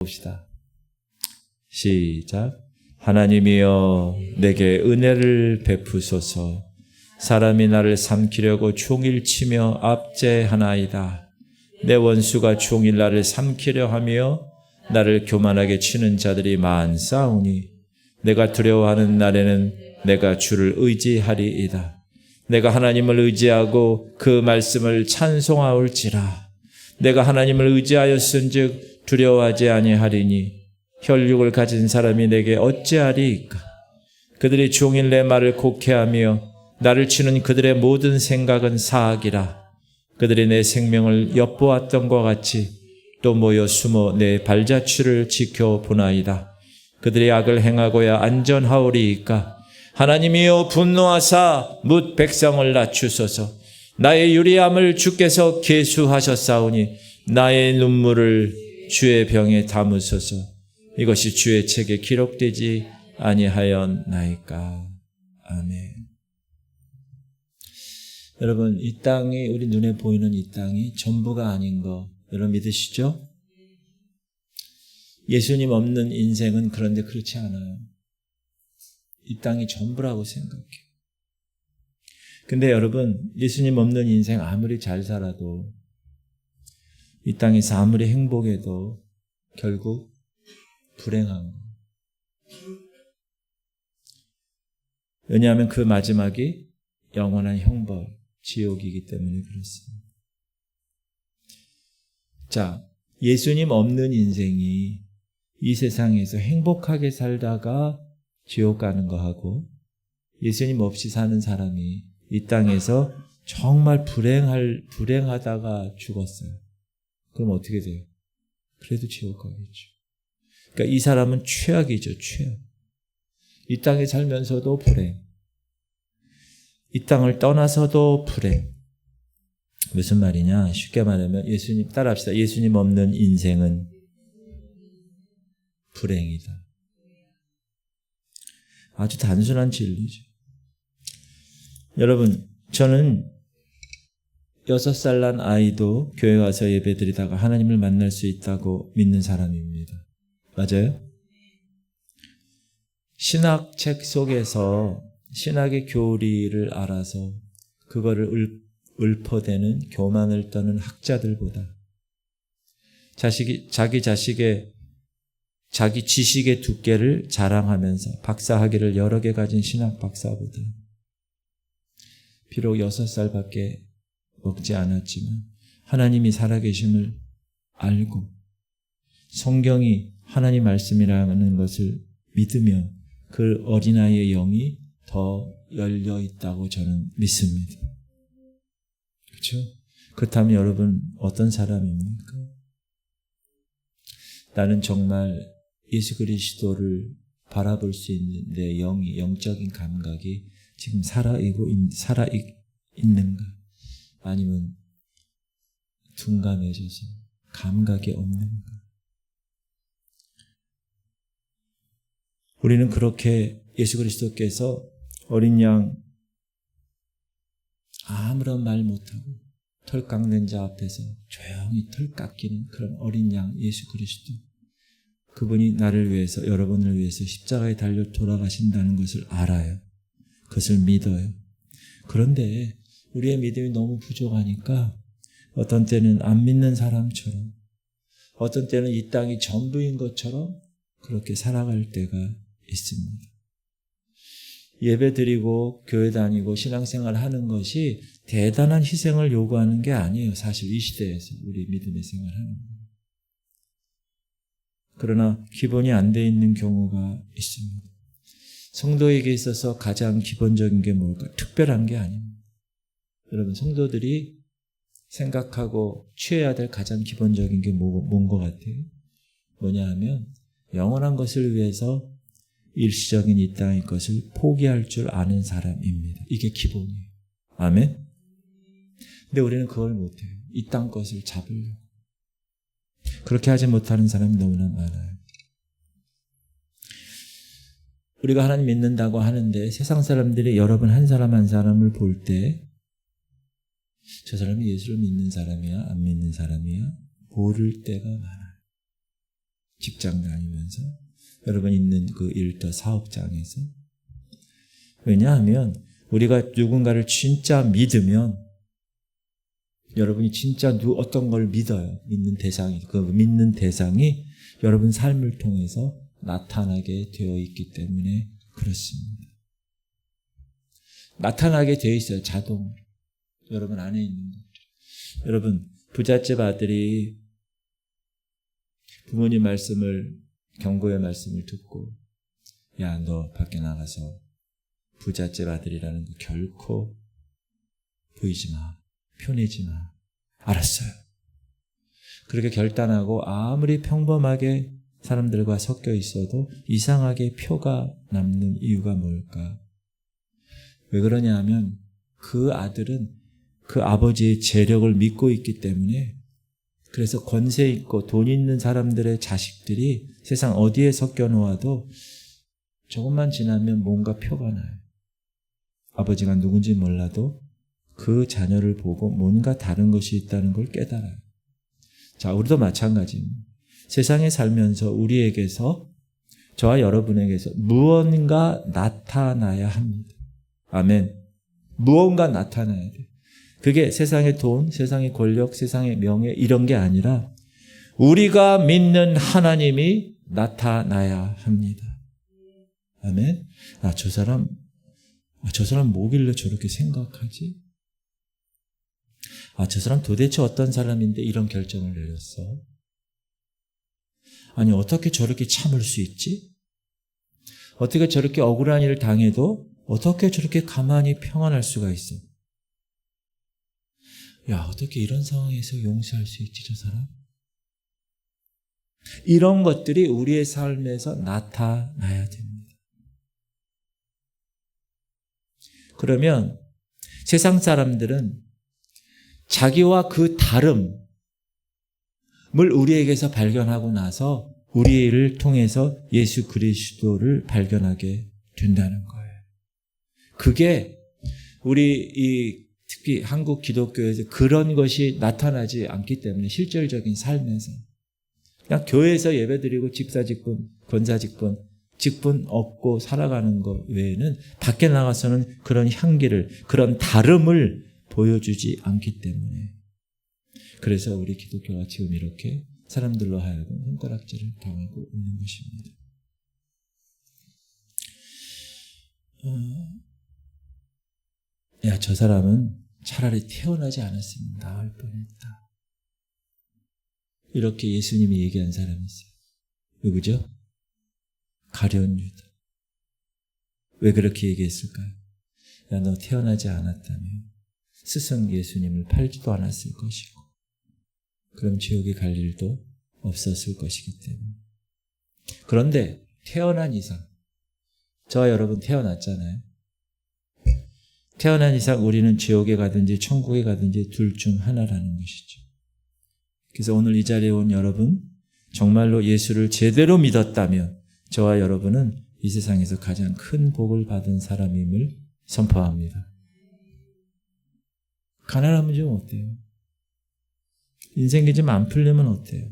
봅시다. 시작. 하나님이여 내게 은혜를 베푸소서. 사람이 나를 삼키려고 종일 치며 압제하나이다. 내 원수가 종일 나를 삼키려 하며 나를 교만하게 치는 자들이 많사오니 내가 두려워하는 날에는 내가 주를 의지하리이다. 내가 하나님을 의지하고 그 말씀을 찬송하올지라. 내가 하나님을 의지하였은즉 두려워하지 아니하리니 혈육을 가진 사람이 내게 어찌하리이까. 그들이 종일 내 말을 곡해하며 나를 치는 그들의 모든 생각은 사악이라. 그들이 내 생명을 엿보았던 것 같이 또 모여 숨어 내 발자취를 지켜보나이다. 그들이 악을 행하고야 안전하오리이까. 하나님이여 분노하사 뭇 백성을 낮추소서. 나의 유리함을 주께서 계수하셨사오니 나의 눈물을 주의 병에 담으소서. 이것이 주의 책에 기록되지 아니하였나이까. 아멘. 여러분, 이 땅이, 우리 눈에 보이는 이 땅이 전부가 아닌 거 여러분 믿으시죠? 예수님 없는 인생은 그런데 그렇지 않아요. 이 땅이 전부라고 생각해요. 근데 여러분, 예수님 없는 인생 아무리 잘 살아도, 이 땅에서 아무리 행복해도 결국 불행한 거. 왜냐하면 그 마지막이 영원한 형벌, 지옥이기 때문에 그렇습니다. 자, 예수님 없는 인생이 이 세상에서 행복하게 살다가 지옥 가는 거하고, 예수님 없이 사는 사람이 이 땅에서 정말 불행하다가 죽었어요. 그럼 어떻게 돼요? 그래도 지옥 가겠죠. 그러니까 이 사람은 최악이죠, 최악. 이 땅에 살면서도 불행. 이 땅을 떠나서도 불행. 무슨 말이냐? 쉽게 말하면 예수님, 따라합시다. 예수님 없는 인생은 불행이다. 아주 단순한 진리죠. 여러분, 저는 6살 난 아이도 교회 와서 예배 드리다가 하나님을 만날 수 있다고 믿는 사람입니다. 맞아요? 신학책 속에서 신학의 교리를 알아서 그거를 읊어대는 교만을 떠는 학자들보다 자기 지식의 두께를 자랑하면서 박사학위를 여러 개 가진 신학 박사보다 비록 6살밖에 먹지 않았지만 하나님이 살아계심을 알고 성경이 하나님 말씀이라는 것을 믿으며 그 어린아이의 영이 더 열려 있다고 저는 믿습니다. 그렇죠? 그렇다면 여러분 어떤 사람입니까? 나는 정말 예수 그리스도를 바라볼 수 있는 내 영적인 감각이 지금 살아있는가? 아니면 둔감해져서 감각이 없는가? 우리는 그렇게 예수 그리스도께서 어린 양 아무런 말 못하고 털 깎는 자 앞에서 조용히 털 깎이는 그런 어린 양 예수 그리스도, 그분이 나를 위해서, 여러분을 위해서 십자가에 달려 돌아가신다는 것을 알아요. 그것을 믿어요. 그런데 우리의 믿음이 너무 부족하니까 어떤 때는 안 믿는 사람처럼, 어떤 때는 이 땅이 전부인 것처럼 그렇게 살아갈 때가 있습니다. 예배 드리고 교회 다니고 신앙생활 하는 것이 대단한 희생을 요구하는 게 아니에요. 사실 이 시대에서 우리 믿음의 생활하는 거예요. 그러나 기본이 안 돼 있는 경우가 있습니다. 성도에게 있어서 가장 기본적인 게 뭘까? 특별한 게 아닙니다. 여러분, 성도들이 생각하고 취해야 될 가장 기본적인 게 뭔 것 같아요? 뭐냐 하면 영원한 것을 위해서 일시적인 이 땅의 것을 포기할 줄 아는 사람입니다. 이게 기본이에요. 아멘? 근데 우리는 그걸 못해요. 이 땅 것을 잡으려고. 그렇게 하지 못하는 사람이 너무나 많아요. 우리가 하나님 믿는다고 하는데 세상 사람들이 여러분 한 사람 한 사람을 볼 때 저 사람이 예수를 믿는 사람이야? 안 믿는 사람이야? 모를 때가 많아요. 직장 다니면서, 여러분 있는 그 일터 사업장에서. 왜냐하면 우리가 누군가를 진짜 믿으면 여러분이 진짜 어떤 걸 믿어요. 믿는 대상이. 그 믿는 대상이 여러분 삶을 통해서 나타나게 되어 있기 때문에 그렇습니다. 나타나게 되어 있어요. 자동으로. 여러분 안에 있는 거죠. 여러분 부잣집 아들이 부모님 말씀을, 경고의 말씀을 듣고, 야, 너 밖에 나가서 부잣집 아들이라는 거 결코 보이지 마. 표내지 마. 알았어요. 그렇게 결단하고 아무리 평범하게 사람들과 섞여 있어도 이상하게 표가 남는 이유가 뭘까? 왜 그러냐 하면 그 아들은 그 아버지의 재력을 믿고 있기 때문에, 그래서 권세 있고 돈 있는 사람들의 자식들이 세상 어디에 섞여 놓아도 조금만 지나면 뭔가 표가 나요. 아버지가 누군지 몰라도 그 자녀를 보고 뭔가 다른 것이 있다는 걸 깨달아요. 자, 우리도 마찬가지입니다. 세상에 살면서 우리에게서, 저와 여러분에게서 무언가 나타나야 합니다. 아멘. 무언가 나타나야 돼요. 그게 세상의 돈, 세상의 권력, 세상의 명예 이런 게 아니라 우리가 믿는 하나님이 나타나야 합니다. 아멘. 저 사람 뭐길래 저렇게 생각하지? 저 사람 도대체 어떤 사람인데 이런 결정을 내렸어? 아니, 어떻게 저렇게 참을 수 있지? 어떻게 저렇게 억울한 일을 당해도 어떻게 저렇게 가만히 평안할 수가 있어? 야, 어떻게 이런 상황에서 용서할 수 있지, 저 사람? 이런 것들이 우리의 삶에서 나타나야 됩니다. 그러면 세상 사람들은 자기와 그 다름을 우리에게서 발견하고 나서 우리를 통해서 예수 그리스도를 발견하게 된다는 거예요. 그게 우리 특히 한국 기독교에서 그런 것이 나타나지 않기 때문에, 실질적인 삶에서 그냥 교회에서 예배드리고 집사직분, 권사직분, 직분 얻고 살아가는 것 외에는 밖에 나가서는 그런 향기를, 그런 다름을 보여주지 않기 때문에, 그래서 우리 기독교가 지금 이렇게 사람들로 하여금 손가락질을 당하고 있는 것입니다. 야, 저 사람은 차라리 태어나지 않았으면 나을 뻔했다. 이렇게 예수님이 얘기한 사람이 있어요. 누구죠? 가룟 유다. 왜 그렇게 얘기했을까요? 야, 너 태어나지 않았다면 스승 예수님을 팔지도 않았을 것이고, 그럼 지옥에 갈 일도 없었을 것이기 때문에. 그런데 태어난 이상, 저와 여러분 태어났잖아요. 태어난 이상 우리는 지옥에 가든지 천국에 가든지 둘 중 하나라는 것이죠. 그래서 오늘 이 자리에 온 여러분, 정말로 예수를 제대로 믿었다면 저와 여러분은 이 세상에서 가장 큰 복을 받은 사람임을 선포합니다. 가난하면 좀 어때요? 인생이 좀 안 풀리면 어때요?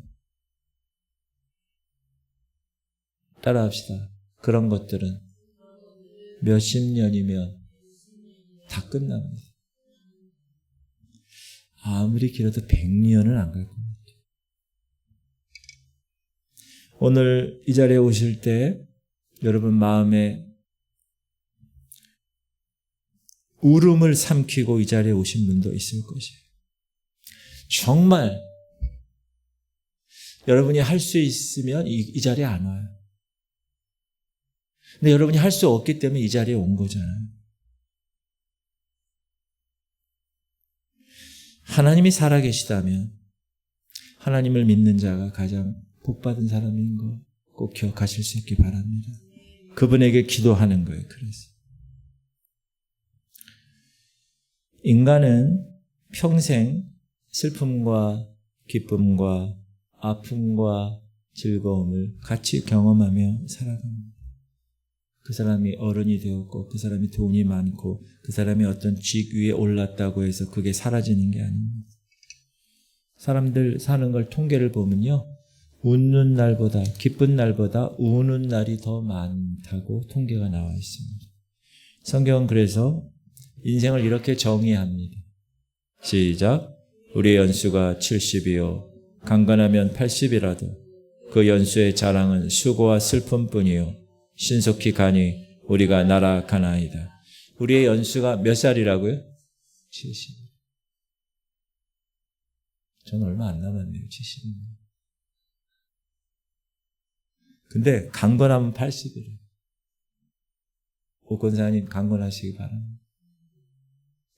따라합시다. 그런 것들은 몇십 년이면 다 끝납니다. 아무리 길어도 100년은 안 갈 겁니다. 오늘 이 자리에 오실 때 여러분 마음에 울음을 삼키고 이 자리에 오신 분도 있을 것이에요. 정말 여러분이 할 수 있으면 이 자리에 안 와요. 근데 여러분이 할 수 없기 때문에 이 자리에 온 거잖아요. 하나님이 살아계시다면 하나님을 믿는 자가 가장 복받은 사람인 거 꼭 기억하실 수 있기 바랍니다. 그분에게 기도하는 거예요. 그래서 인간은 평생 슬픔과 기쁨과 아픔과 즐거움을 같이 경험하며 살아갑니다. 그 사람이 어른이 되었고, 그 사람이 돈이 많고, 그 사람이 어떤 직위에 올랐다고 해서 그게 사라지는 게 아닙니다. 사람들 사는 걸 통계를 보면요, 웃는 날보다, 기쁜 날보다 우는 날이 더 많다고 통계가 나와 있습니다. 성경은 그래서 인생을 이렇게 정의합니다. 시작. 우리의 연수가 70이요 강건하면 80이라도 그 연수의 자랑은 수고와 슬픔뿐이요 신속히 가니 우리가 날아가나이다. 우리의 연수가 몇 살이라고요? 70. 저는 얼마 안 남았네요. 70년. 근데 강건하면 80이래요. 오 권사님 강건하시기 바랍니다.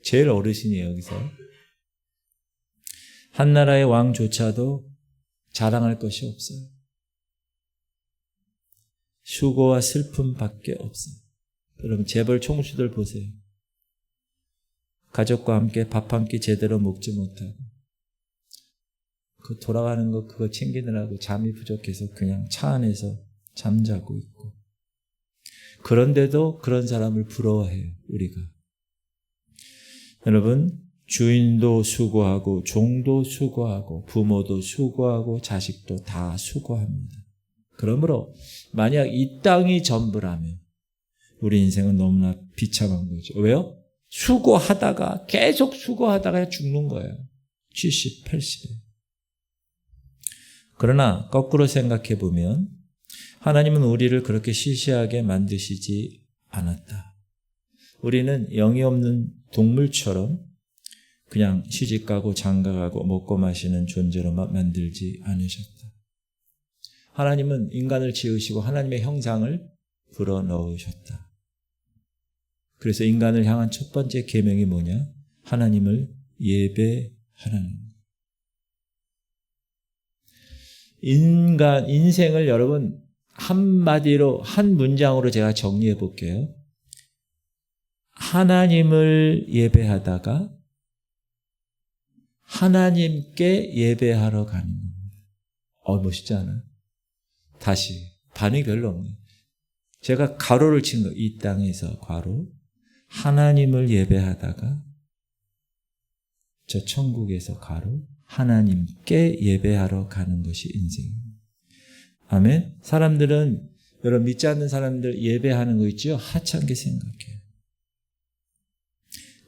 제일 어르신이에요. 여기서. 한 나라의 왕조차도 자랑할 것이 없어요. 수고와 슬픔밖에 없어요. 여러분 재벌 총수들 보세요. 가족과 함께 밥 한 끼 제대로 먹지 못하고 그 돌아가는 거 그거 챙기느라고 잠이 부족해서 그냥 차 안에서 잠자고 있고, 그런데도 그런 사람을 부러워해요. 우리가. 여러분 주인도 수고하고 종도 수고하고 부모도 수고하고 자식도 다 수고합니다. 그러므로 만약 이 땅이 전부라면 우리 인생은 너무나 비참한 거죠. 왜요? 수고하다가 계속 수고하다가 죽는 거예요. 70, 80에. 그러나 거꾸로 생각해 보면 하나님은 우리를 그렇게 시시하게 만드시지 않았다. 우리는 영이 없는 동물처럼 그냥 시집가고 장가가고 먹고 마시는 존재로만 만들지 않으셨다. 하나님은 인간을 지으시고 하나님의 형상을 불어넣으셨다. 그래서 인간을 향한 첫 번째 계명이 뭐냐? 하나님을 예배하라는 인생을 여러분 한마디로 한 문장으로 제가 정리해 볼게요. 하나님을 예배하다가 하나님께 예배하러 가는 겁니다. 멋있지 않아요? 다시 반응이 별로 없네요. 제가 가로를 친 거, 이 땅에서 괄호 하나님을 예배하다가 저 천국에서 가로 하나님께 예배하러 가는 것이 인생입니다. 아멘. 사람들은 여러분 믿지 않는 사람들 예배하는 거 있죠? 하찮게 생각해요.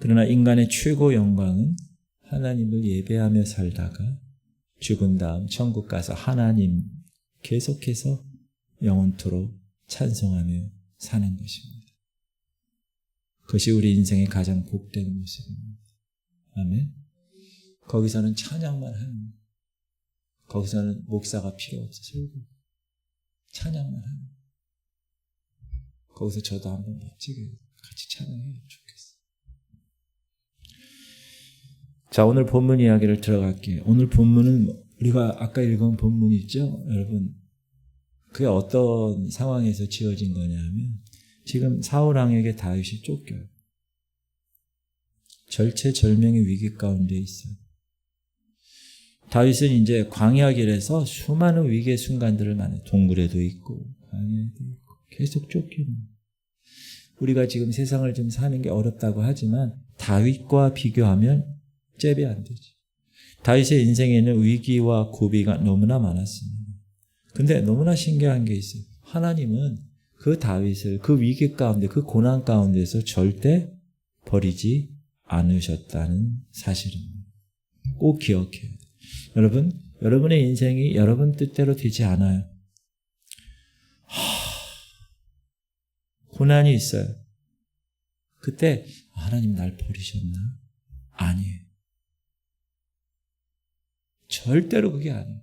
그러나 인간의 최고 영광은 하나님을 예배하며 살다가 죽은 다음 천국 가서 하나님 계속해서 영원토록 찬송하며 사는 것입니다. 그것이 우리 인생의 가장 복된 모습입니다. 아멘. 거기서는 찬양만 하는 거예요. 거기서는 목사가 필요 없어. 설교. 찬양만 하는 거예요. 거기서 저도 한번 멋지게 같이 찬양해요. 좋겠어요. 자, 오늘 본문 이야기를 들어갈게요. 오늘 본문은 우리가 아까 읽은 본문이 있죠? 여러분, 그게 어떤 상황에서 지어진 거냐면 지금 사울 왕에게 다윗이 쫓겨요. 절체절명의 위기 가운데 있어요. 다윗은 이제 광야 길에서 수많은 위기의 순간들을 만나요. 동굴에도 있고 광야에도 있고 계속 쫓기는. 우리가 지금 세상을 좀 사는 게 어렵다고 하지만 다윗과 비교하면 잽이 안 되지. 다윗의 인생에는 위기와 고비가 너무나 많았습니다. 근데 너무나 신기한 게 있어요. 하나님은 그 다윗을 그 위기 가운데 그 고난 가운데서 절대 버리지 않으셨다는 사실입니다. 꼭 기억해야 돼요. 여러분, 여러분의 인생이 여러분 뜻대로 되지 않아요. 고난이 있어요. 그때 하나님 날 버리셨나? 아니에요. 절대로 그게 아니에요.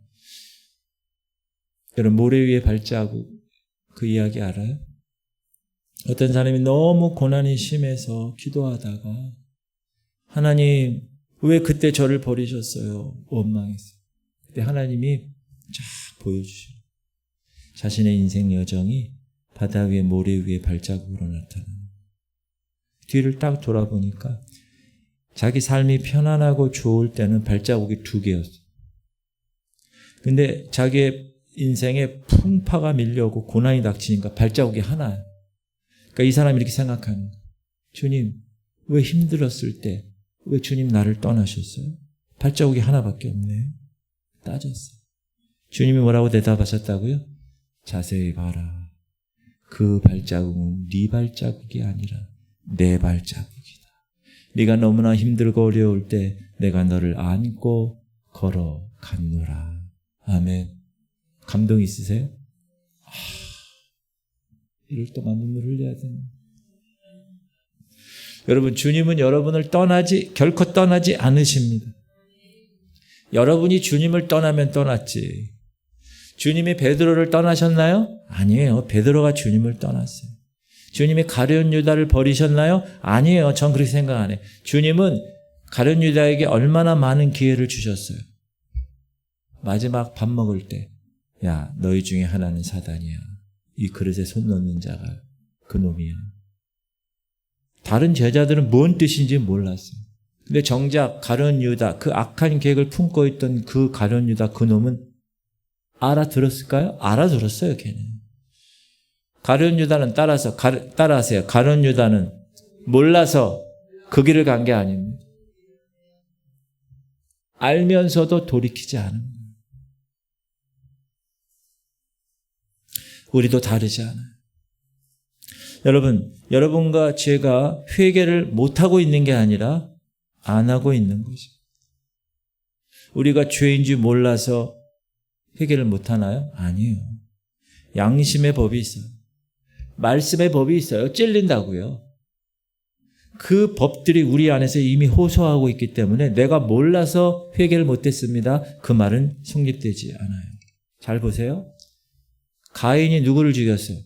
여러분 모래 위에 발자국 그 이야기 알아요? 어떤 사람이 너무 고난이 심해서 기도하다가 하나님 왜 그때 저를 버리셨어요? 원망했어요. 그때 하나님이 쫙 보여주셔요. 자신의 인생 여정이 바다 위에 모래 위에 발자국으로 나타나요. 뒤를 딱 돌아보니까 자기 삶이 편안하고 좋을 때는 발자국이 2개였어요. 근데 자기의 인생에 풍파가 밀려오고 고난이 닥치니까 발자국이 하나예요. 그러니까 이 사람이 이렇게 생각하는 거예요. 주님, 왜 힘들었을 때 왜 주님 나를 떠나셨어요? 발자국이 하나밖에 없네요. 따졌어요. 주님이 뭐라고 대답하셨다고요? 자세히 봐라. 그 발자국은 네 발자국이 아니라 내 발자국이다. 네가 너무나 힘들고 어려울 때 내가 너를 안고 걸어갔노라. 아멘. 감동 있으세요? 이럴 때만 눈물을 흘려야 됩니다. 여러분, 주님은 여러분을 결코 떠나지 않으십니다. 여러분이 주님을 떠나면 떠났지. 주님이 베드로를 떠나셨나요? 아니에요. 베드로가 주님을 떠났어요. 주님이 가룟 유다를 버리셨나요? 아니에요. 전 그렇게 생각 안 해요. 주님은 가룟 유다에게 얼마나 많은 기회를 주셨어요. 마지막 밥 먹을 때, 야, 너희 중에 하나는 사단이야. 이 그릇에 손 넣는 자가 그놈이야. 다른 제자들은 뭔 뜻인지 몰랐어요. 근데 정작 가룟 유다, 그 악한 계획을 품고 있던 그 가룟 유다 그놈은 알아들었을까요? 알아들었어요, 걔는. 가룟 유다는 따라하세요. 가룟 유다는 몰라서 그 길을 간 게 아닙니다. 알면서도 돌이키지 않은 거예요. 우리도 다르지 않아요. 여러분과 제가 회개를 못하고 있는 게 아니라 안 하고 있는 거죠. 우리가 죄인 줄 몰라서 회개를 못하나요? 아니에요. 양심의 법이 있어요. 말씀의 법이 있어요. 찔린다고요. 그 법들이 우리 안에서 이미 호소하고 있기 때문에 내가 몰라서 회개를 못했습니다. 그 말은 성립되지 않아요. 잘 보세요. 가인이 누구를 죽였어요?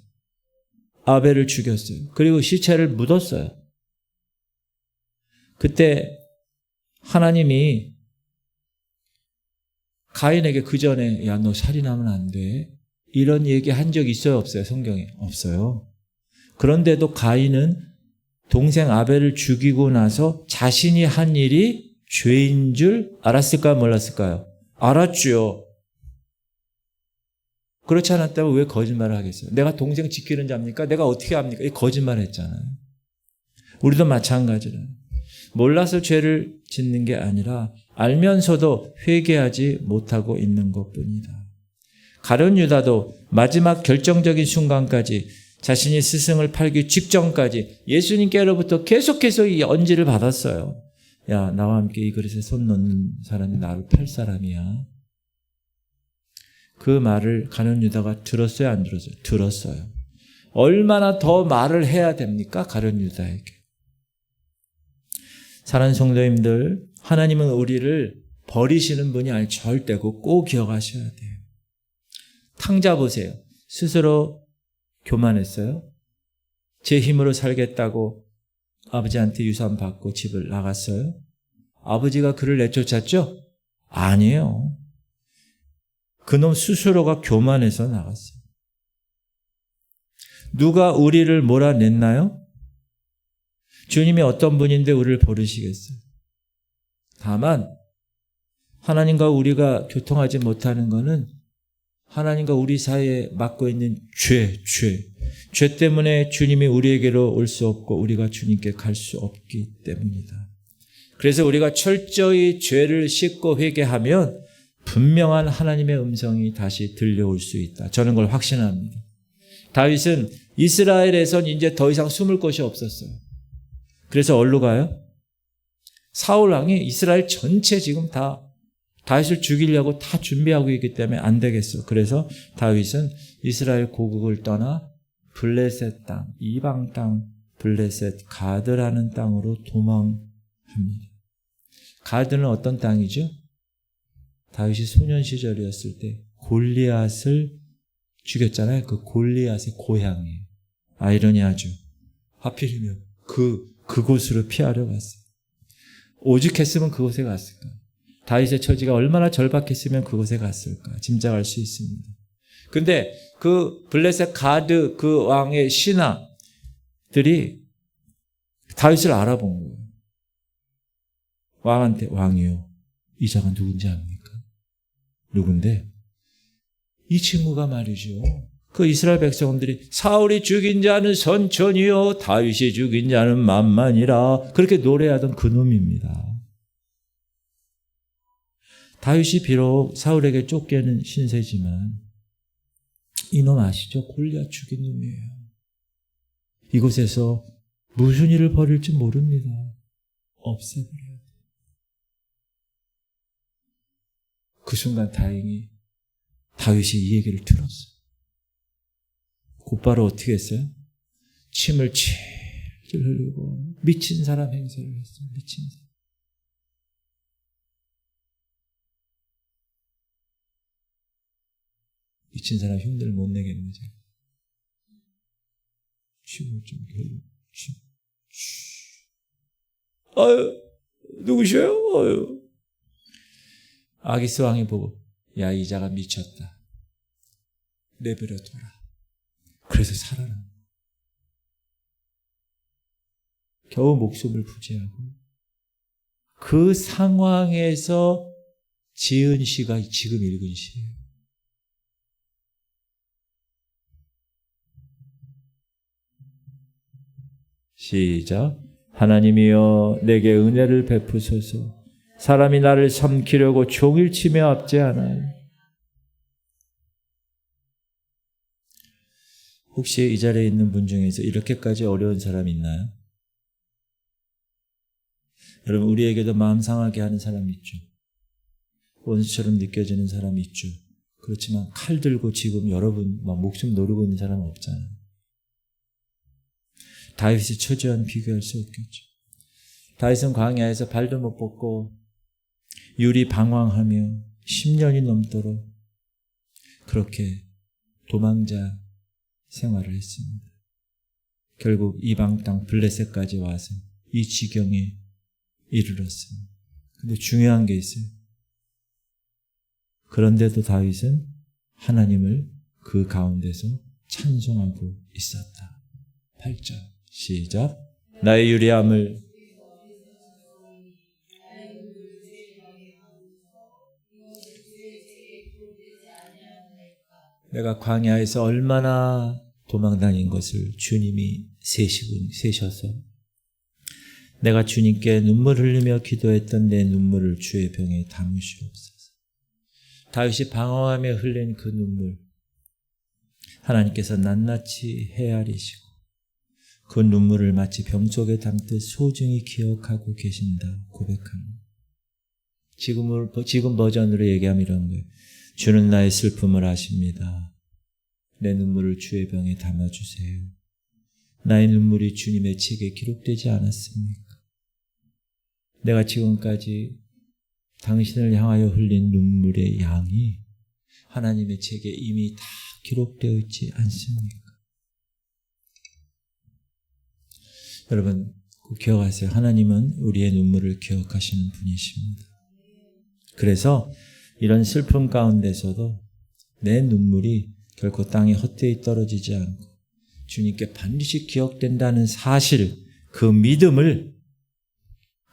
아벨을 죽였어요. 그리고 시체를 묻었어요. 그때 하나님이 가인에게 그 전에 야, 너 살인하면 안 돼. 이런 얘기 한 적 있어요? 없어요? 성경에? 없어요. 그런데도 가인은 동생 아벨을 죽이고 나서 자신이 한 일이 죄인 줄 알았을까요? 몰랐을까요? 알았죠. 그렇지 않았다면 왜 거짓말을 하겠어요? 내가 동생 지키는 자입니까? 내가 어떻게 합니까? 이 거짓말을 했잖아요. 우리도 마찬가지라. 몰라서 죄를 짓는 게 아니라 알면서도 회개하지 못하고 있는 것뿐이다. 가룟 유다도 마지막 결정적인 순간까지 자신이 스승을 팔기 직전까지 예수님께로부터 계속해서 이 언지를 받았어요. 야, 나와 함께 이 그릇에 손 넣는 사람이 나를 팔 사람이야. 그 말을 가룟 유다가 들었어요? 안 들었어요? 들었어요. 얼마나 더 말을 해야 됩니까? 가룟 유다에게. 사랑하는 성도님들, 하나님은 우리를 버리시는 분이 아니 절대고 꼭 기억하셔야 돼요. 탕자 보세요. 스스로 교만했어요. 제 힘으로 살겠다고 아버지한테 유산 받고 집을 나갔어요. 아버지가 그를 내쫓았죠? 아니에요. 그놈 스스로가 교만해서 나갔어요. 누가 우리를 몰아냈나요? 주님이 어떤 분인데 우리를 버리시겠어요? 다만 하나님과 우리가 교통하지 못하는 것은 하나님과 우리 사이에 맡고 있는 죄 때문에 주님이 우리에게로 올 수 없고 우리가 주님께 갈 수 없기 때문이다. 그래서 우리가 철저히 죄를 씻고 회개하면 분명한 하나님의 음성이 다시 들려올 수 있다. 저는 그걸 확신합니다. 다윗은 이스라엘에선 이제 더 이상 숨을 곳이 없었어요. 그래서 어디로 가요? 사울 왕이 이스라엘 전체 지금 다 다윗을 죽이려고 다 준비하고 있기 때문에 안 되겠어. 그래서 다윗은 이스라엘 고국을 떠나 블레셋 땅, 이방 땅, 블레셋 가드라는 땅으로 도망합니다. 가드는 어떤 땅이죠? 다윗이 소년 시절이었을 때 골리앗을 죽였잖아요. 그 골리앗의 고향이에요. 아이러니하죠. 하필이면 그곳으로 피하려 갔어요. 오죽했으면 그곳에 갔을까? 다윗의 처지가 얼마나 절박했으면 그곳에 갔을까? 짐작할 수 있습니다. 근데 그 블레셋 가드 그 왕의 신하들이 다윗을 알아본 거예요. 왕한테 왕이요. 이 자가 누군지 압니까? 누군데? 이 친구가 말이죠. 그 이스라엘 백성들이 사울이 죽인 자는 선천이요 다윗이 죽인 자는 만만이라 그렇게 노래하던 그 놈입니다. 다윗이 비록 사울에게 쫓겨는 신세지만 이놈 아시죠? 골리앗 죽인 놈이에요. 이곳에서 무슨 일을 벌일지 모릅니다. 없애버려야 돼. 그 순간 다행히 다윗이 이 얘기를 들었어요. 곧바로 어떻게 했어요? 침을 칠질 흘리고 미친 사람 행세를 했어요. 미친 사람. 미친 사람 흉내를 못 내겠는지. 침을 좀 흘리고 아유, 누구셔요? 아유. 아기스 왕이 보고, 야, 이 자가 미쳤다. 내버려 둬라. 그래서 살아난. 겨우 목숨을 부지하고 그 상황에서 지은 시가 지금 읽은 시예요. 시작. 하나님이여 내게 은혜를 베푸소서. 사람이 나를 삼키려고 종일 치며 압제하나요? 혹시 이 자리에 있는 분 중에서 이렇게까지 어려운 사람 있나요? 여러분, 우리에게도 마음 상하게 하는 사람 있죠. 원수처럼 느껴지는 사람 있죠. 그렇지만 칼 들고 지금 여러분 막 목숨 노리고 있는 사람은 없잖아요. 다윗의 처지와는 비교할 수 없겠죠. 다윗은 광야에서 발도 못 뻗고 유리 방황하며 10년이 넘도록 그렇게 도망자 생활을 했습니다. 결국 이방 땅 블레셋까지 와서 이 지경에 이르렀습니다. 근데 중요한 게 있어요. 그런데도 다윗은 하나님을 그 가운데서 찬송하고 있었다. 8절 시작. 나의 유리함을 내가 광야에서 얼마나 도망다닌 것을 주님이 세셔서 내가 주님께 눈물 흘리며 기도했던 내 눈물을 주의 병에 담으시옵소서. 다윗이 방황하며 흘린 그 눈물 하나님께서 낱낱이 헤아리시고 그 눈물을 마치 병 속에 담듯 소중히 기억하고 계신다 고백합니다. 지금 버전으로 얘기하면 이런 거예요. 주는 나의 슬픔을 아십니다. 내 눈물을 주의 병에 담아주세요. 나의 눈물이 주님의 책에 기록되지 않았습니까? 내가 지금까지 당신을 향하여 흘린 눈물의 양이 하나님의 책에 이미 다 기록되어 있지 않습니까? 여러분 꼭 기억하세요. 하나님은 우리의 눈물을 기억하시는 분이십니다. 그래서 이런 슬픔 가운데서도 내 눈물이 결코 땅에 헛되이 떨어지지 않고 주님께 반드시 기억된다는 사실, 그 믿음을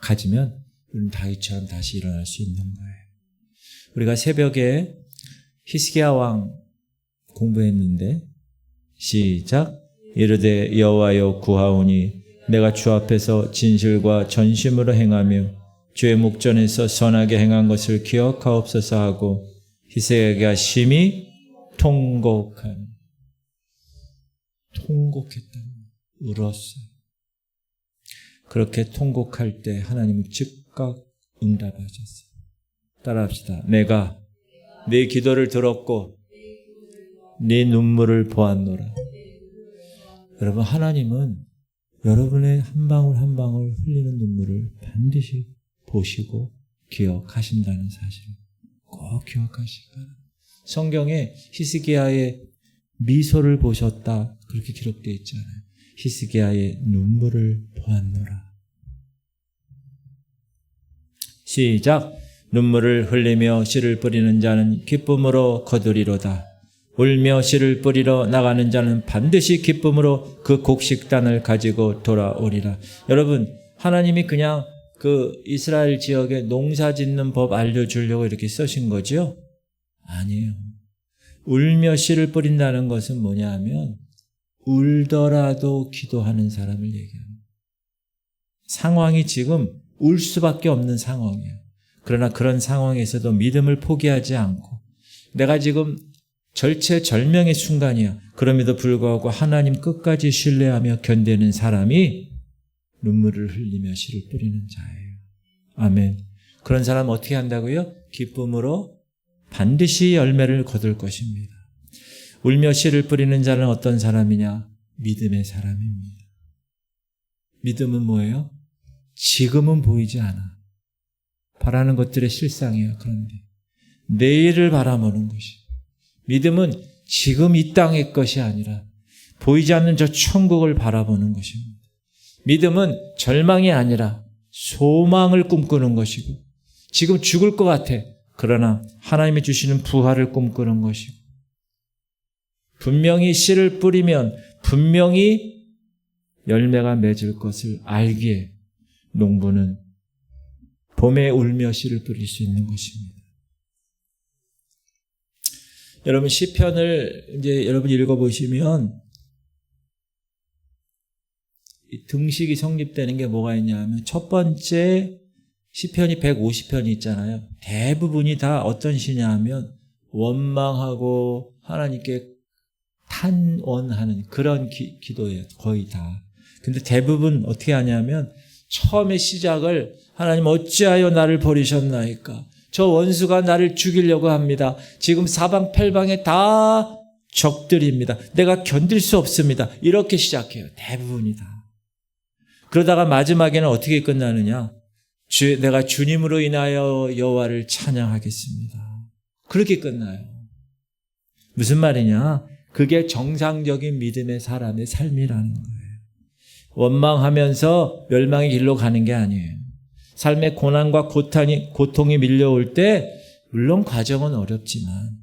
가지면 우리는 다윗처럼 다시 일어날 수 있는 거예요. 우리가 새벽에 히스기야 왕 공부했는데 시작. 이르되 여호와여 구하오니 내가 주 앞에서 진실과 전심으로 행하며 주의 목전에서 선하게 행한 것을 기억하옵소서 하고 히스기야가 심히 통곡했다. 울었어요. 그렇게 통곡할 때 하나님은 즉각 응답하셨어요. 따라합시다. 내가 네 기도를 들었고 네 눈물을 보았노라. 여러분, 하나님은 여러분의 한 방울 한 방울 흘리는 눈물을 반드시 보시고 기억하신다는 사실 꼭 기억하시기 바랍니다. 성경에 히스기야의 미소를 보셨다 그렇게 기록되어 있잖아요. 히스기야의 눈물을 보았노라. 시작. 눈물을 흘리며 씨를 뿌리는 자는 기쁨으로 거두리로다. 울며 씨를 뿌리러 나가는 자는 반드시 기쁨으로 그 곡식단을 가지고 돌아오리라. 여러분, 하나님이 그냥 그 이스라엘 지역에 농사 짓는 법 알려주려고 이렇게 쓰신 거죠? 아니에요. 울며 씨를 뿌린다는 것은 뭐냐 하면 울더라도 기도하는 사람을 얘기합니다. 상황이 지금 울 수밖에 없는 상황이에요. 그러나 그런 상황에서도 믿음을 포기하지 않고 내가 지금 절체절명의 순간이야. 그럼에도 불구하고 하나님 끝까지 신뢰하며 견디는 사람이 눈물을 흘리며 씨를 뿌리는 자예요. 아멘. 그런 사람 어떻게 한다고요? 기쁨으로 반드시 열매를 거둘 것입니다. 울며 씨를 뿌리는 자는 어떤 사람이냐? 믿음의 사람입니다. 믿음은 뭐예요? 지금은 보이지 않아. 바라는 것들의 실상이에요. 그런데 내일을 바라보는 것이. 믿음은 지금 이 땅의 것이 아니라 보이지 않는 저 천국을 바라보는 것입니다. 믿음은 절망이 아니라 소망을 꿈꾸는 것이고 지금 죽을 것 같아. 그러나 하나님이 주시는 부활을 꿈꾸는 것이고 분명히 씨를 뿌리면 분명히 열매가 맺을 것을 알기에 농부는 봄에 울며 씨를 뿌릴 수 있는 것입니다. 여러분 시편을 이제 여러분 읽어보시면 등식이 성립되는 게 뭐가 있냐면 첫 번째 시편이 150편이 있잖아요. 대부분이 다 어떤 시냐 하면 원망하고 하나님께 탄원하는 그런 기도예요. 거의 다. 근데 대부분 어떻게 하냐면 처음에 시작을 하나님 어찌하여 나를 버리셨나이까. 저 원수가 나를 죽이려고 합니다. 지금 사방팔방에 다 적들입니다. 내가 견딜 수 없습니다. 이렇게 시작해요. 대부분이 다. 그러다가 마지막에는 어떻게 끝나느냐. 내가 주님으로 인하여 여호와를 찬양하겠습니다. 그렇게 끝나요. 무슨 말이냐. 그게 정상적인 믿음의 사람의 삶이라는 거예요. 원망하면서 멸망의 길로 가는 게 아니에요. 삶의 고난과 고통이 밀려올 때 물론 과정은 어렵지만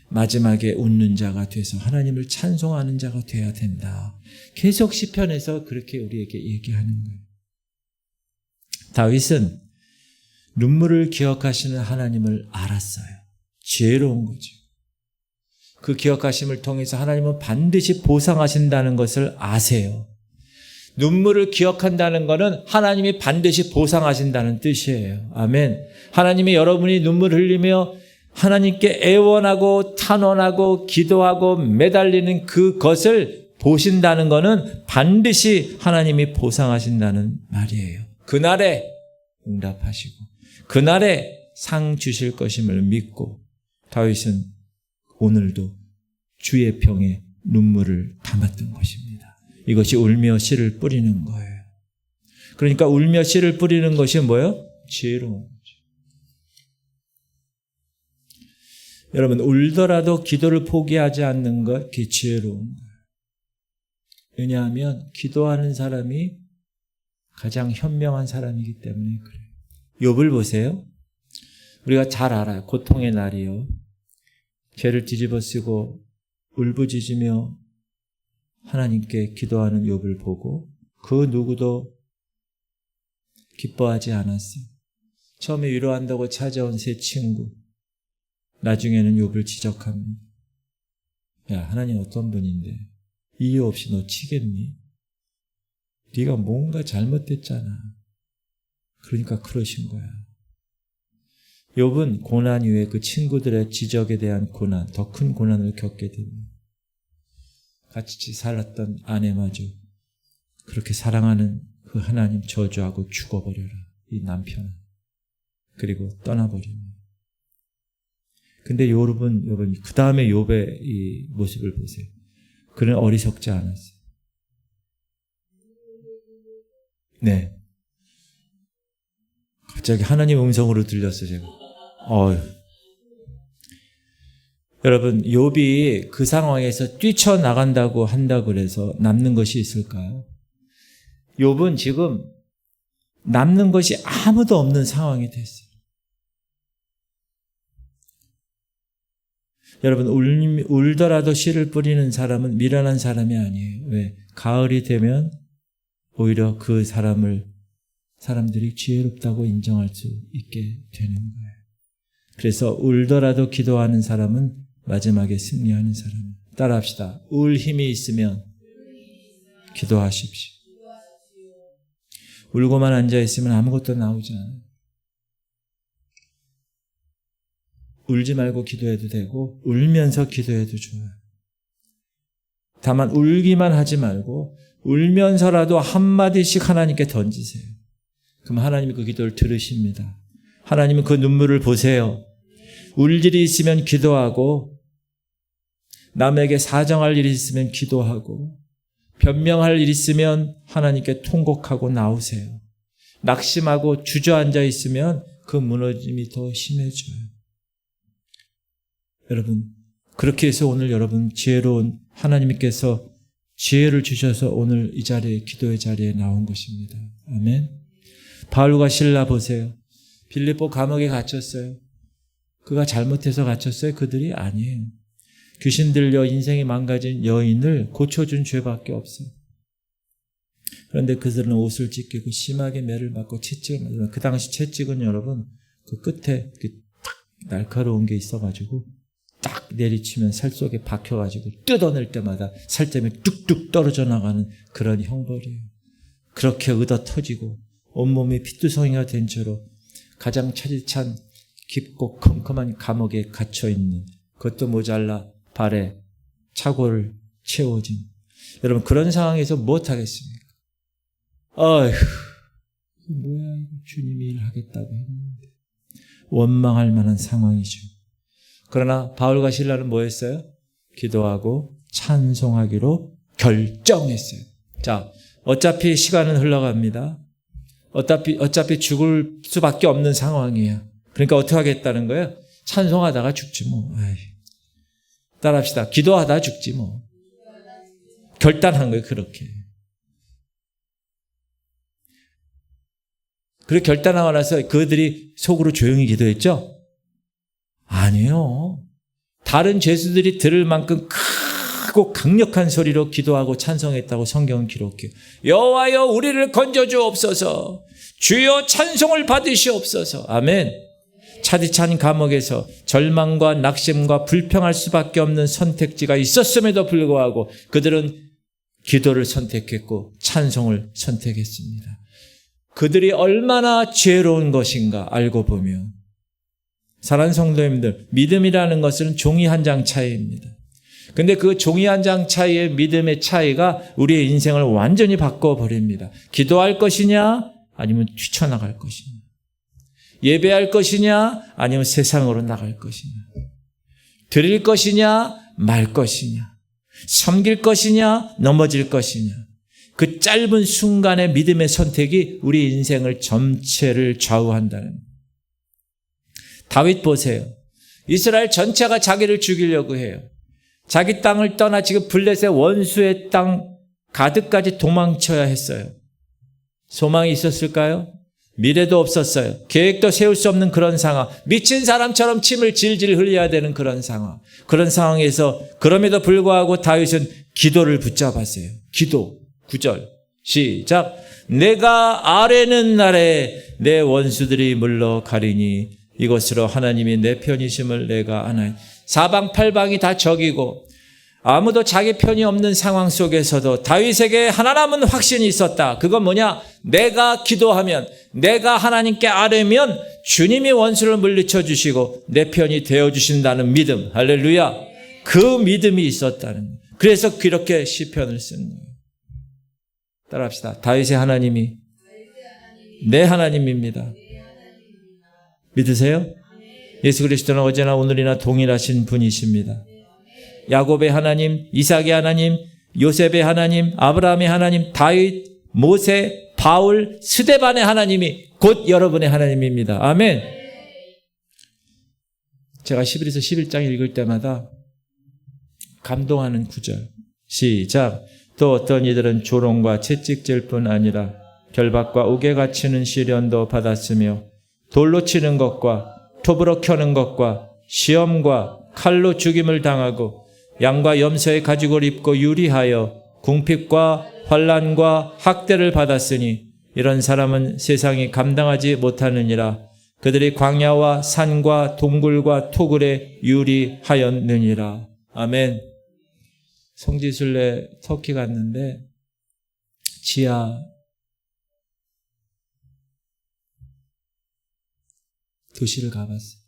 마지막에 웃는 자가 돼서 하나님을 찬송하는 자가 돼야 된다. 계속 시편에서 그렇게 우리에게 얘기하는 거예요. 다윗은 눈물을 기억하시는 하나님을 알았어요. 지혜로운 거죠. 그 기억하심을 통해서 하나님은 반드시 보상하신다는 것을 아세요. 눈물을 기억한다는 것은 하나님이 반드시 보상하신다는 뜻이에요. 아멘. 하나님이 여러분이 눈물 흘리며 하나님께 애원하고 탄원하고 기도하고 매달리는 그것을 보신다는 것은 반드시 하나님이 보상하신다는 말이에요. 그날에 응답하시고 그날에 상 주실 것임을 믿고 다윗은 오늘도 주의 평에 눈물을 담았던 것입니다. 이것이 울며 씨를 뿌리는 거예요. 그러니까 울며 씨를 뿌리는 것이 뭐예요? 지혜로운 거죠. 여러분 울더라도 기도를 포기하지 않는 것 그게 지혜로운 거예요. 왜냐하면 기도하는 사람이 가장 현명한 사람이기 때문에 그래요. 욥을 보세요. 우리가 잘 알아요. 고통의 날이요. 죄를 뒤집어쓰고 울부짖으며 하나님께 기도하는 욥을 보고 그 누구도 기뻐하지 않았어요. 처음에 위로한다고 찾아온 세 친구 나중에는 욥을 지적합니다. 야 하나님 어떤 분인데 이유 없이 너 치겠니? 네가 뭔가 잘못됐잖아. 그러니까 그러신 거야. 욥은 고난 이후에 그 친구들의 지적에 대한 고난, 더 큰 고난을 겪게 됩니다. 같이 살았던 아내마저 그렇게 사랑하는 그 하나님 저주하고 죽어버려라. 이 남편은. 그리고 떠나버립니다. 근데 욥은 그 다음에 욥의 이 모습을 보세요. 그는 어리석지 않았어요. 네. 갑자기 하나님 음성으로 들렸어요, 제가. 여러분, 욥이 그 상황에서 뛰쳐나간다고 한다고 그래서 남는 것이 있을까요? 욥은 지금 남는 것이 아무도 없는 상황이 됐어요. 여러분, 울더라도 씨를 뿌리는 사람은 미련한 사람이 아니에요. 왜? 가을이 되면 오히려 그 사람들이 지혜롭다고 인정할 수 있게 되는 거예요. 그래서 울더라도 기도하는 사람은 마지막에 승리하는 사람이에요. 따라합시다. 울 힘이 있으면 기도하십시오. 울고만 앉아있으면 아무것도 나오지 않아요. 울지 말고 기도해도 되고 울면서 기도해도 좋아요. 다만 울기만 하지 말고 울면서라도 한마디씩 하나님께 던지세요. 그럼 하나님이 그 기도를 들으십니다. 하나님은 그 눈물을 보세요. 울 일이 있으면 기도하고, 남에게 사정할 일이 있으면 기도하고, 변명할 일이 있으면 하나님께 통곡하고 나오세요. 낙심하고 주저앉아 있으면 그 무너짐이 더 심해져요. 여러분, 그렇게 해서 오늘 여러분 지혜로운 하나님께서 지혜를 주셔서 오늘 이 자리에, 기도의 자리에 나온 것입니다. 아멘. 바울과 실라 보세요. 빌립보 감옥에 갇혔어요. 그가 잘못해서 갇혔어요? 그들이 아니에요. 귀신 들려 인생이 망가진 여인을 고쳐준 죄밖에 없어요. 그런데 그들은 옷을 찢기고 심하게 매를 맞고 채찍을 맞으면, 그 당시 채찍은 여러분 그 끝에 딱 날카로운 게 있어가지고 딱 내리치면 살 속에 박혀가지고 뜯어낼 때마다 살점이 뚝뚝 떨어져 나가는 그런 형벌이에요. 그렇게 의도 터지고 온몸이 피투성이가 된 채로 가장 차디찬 깊고 컴컴한 감옥에 갇혀있는, 그것도 모자라 발에 차고를 채워진, 여러분 그런 상황에서 무엇하겠습니까? 어휴, 뭐야, 주님이 일하겠다고 했는데. 원망할 만한 상황이죠. 그러나 바울과 실라는 뭐 했어요? 기도하고 찬송하기로 결정했어요. 자, 어차피 시간은 흘러갑니다. 어차피 죽을 수밖에 없는 상황이에요. 그러니까 어떻게 하겠다는 거예요? 찬송하다가 죽지 뭐. 따라합시다. 기도하다 죽지 뭐. 결단한 거예요, 그렇게. 그렇게 결단하고 나서 그들이 속으로 조용히 기도했죠? 아니에요. 다른 죄수들이 들을 만큼 크고 강력한 소리로 기도하고 찬송했다고 성경은 기록해요. 여호와여 우리를 건져주옵소서. 주여 찬송을 받으시옵소서. 아멘. 차디찬 감옥에서 절망과 낙심과 불평할 수밖에 없는 선택지가 있었음에도 불구하고 그들은 기도를 선택했고 찬송을 선택했습니다. 그들이 얼마나 죄로운 것인가 알고 보면, 사랑하는 성도님들, 믿음이라는 것은 종이 한 장 차이입니다. 근데 그 종이 한 장 차이의 믿음의 차이가 우리의 인생을 완전히 바꿔버립니다. 기도할 것이냐 아니면 뛰쳐나갈 것이냐, 예배할 것이냐 아니면 세상으로 나갈 것이냐, 드릴 것이냐 말 것이냐, 섬길 것이냐 넘어질 것이냐, 그 짧은 순간의 믿음의 선택이 우리 인생을 전체를 좌우한다는 거예요. 다윗 보세요. 이스라엘 전체가 자기를 죽이려고 해요. 자기 땅을 떠나 지금 블레셋 원수의 땅 가드까지 도망쳐야 했어요. 소망이 있었을까요? 미래도 없었어요. 계획도 세울 수 없는 그런 상황. 미친 사람처럼 침을 질질 흘려야 되는 그런 상황. 그런 상황에서 그럼에도 불구하고 다윗은 기도를 붙잡았어요. 기도. 9절 시작. 내가 아뢰는 날에 내 원수들이 물러가리니 이것으로 하나님이 내 편이심을 내가 아나니. 사방팔방이 다 적이고 아무도 자기 편이 없는 상황 속에서도 다윗에게 하나 남은 확신이 있었다. 그건 뭐냐? 내가 기도하면, 내가 하나님께 아뢰면 주님이 원수를 물리쳐 주시고 내 편이 되어주신다는 믿음. 할렐루야. 그 믿음이 있었다는 거예요. 그래서 그렇게 시편을 쓴 거예요. 따라합시다. 다윗의 하나님이 내 하나님입니다. 믿으세요? 예수 그리스도는 어제나 오늘이나 동일하신 분이십니다. 야곱의 하나님, 이삭의 하나님, 요셉의 하나님, 아브라함의 하나님, 다윗, 모세, 바울, 스데반의 하나님이 곧 여러분의 하나님입니다. 아멘. 제가 11에서 11장 읽을 때마다 감동하는 구절. 시작. 또 어떤 이들은 조롱과 채찍질 뿐 아니라 결박과 옥에 갇히는 시련도 받았으며 돌로 치는 것과 톱으로 켜는 것과 시험과 칼로 죽임을 당하고 양과 염소의 가죽을 입고 유리하여 궁핍과 환난과 학대를 받았으니 이런 사람은 세상이 감당하지 못하느니라. 그들이 광야와 산과 동굴과 토굴에 유리하였느니라. 아멘. 성지순례 터키 갔는데 지하 도시를 가봤어요.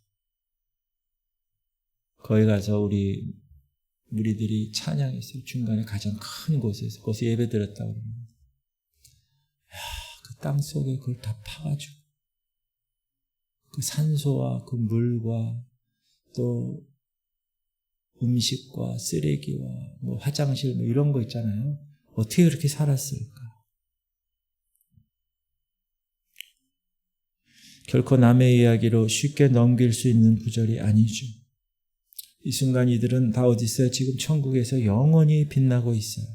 거기 가서 우리 무리들이 찬양했어요. 중간에 가장 큰 곳에서 거기서 예배 드렸다고 그럽니다. 그 땅 속에 그걸 다 파가지고 그 산소와 그 물과 또 음식과 쓰레기와 뭐 화장실 뭐 이런 거 있잖아요. 어떻게 그렇게 살았을까? 결코 남의 이야기로 쉽게 넘길 수 있는 구절이 아니죠. 이 순간 이들은 다 어디 있어요? 지금 천국에서 영원히 빛나고 있어요.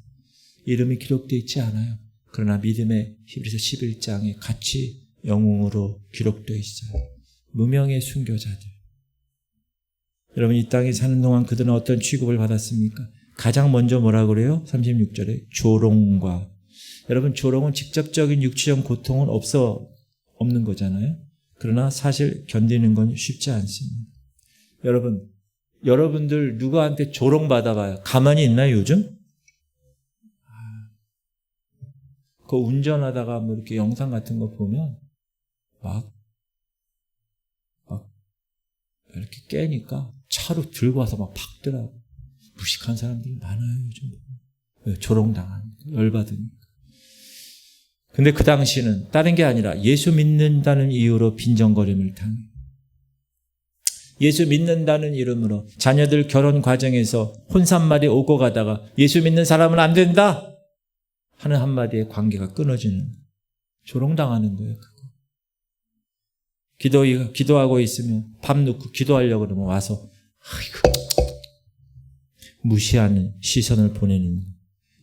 이름이 기록되어 있지 않아요. 그러나 믿음의 히브리서 11장에 같이 영웅으로 기록되어 있어요. 무명의 순교자들. 여러분 이 땅에 사는 동안 그들은 어떤 취급을 받았습니까? 가장 먼저 뭐라고 그래요? 36절에 조롱과. 여러분 조롱은 직접적인 육체적 고통은 없는 거잖아요. 그러나 사실 견디는 건 쉽지 않습니다. 여러분들 누구한테 조롱 받아봐요. 가만히 있나요 요즘? 그 운전하다가 뭐 이렇게 영상 같은 거 보면 막 이렇게 깨니까 차로 들고 와서 막 박더라고. 무식한 사람들이 많아요 요즘. 왜? 조롱당하니까, 열받으니까. 근데 그 당시는 다른 게 아니라 예수 믿는다는 이유로 빈정거림을 당해요. 예수 믿는다는 이름으로 자녀들 결혼 과정에서 혼산말이 오고 가다가 예수 믿는 사람은 안 된다 하는 한마디에 관계가 끊어지는, 조롱당하는 거예요. 그거. 기도하고 있으면 밥 넣고 기도하려고 그러면 와서 아이고, 무시하는 시선을 보내는,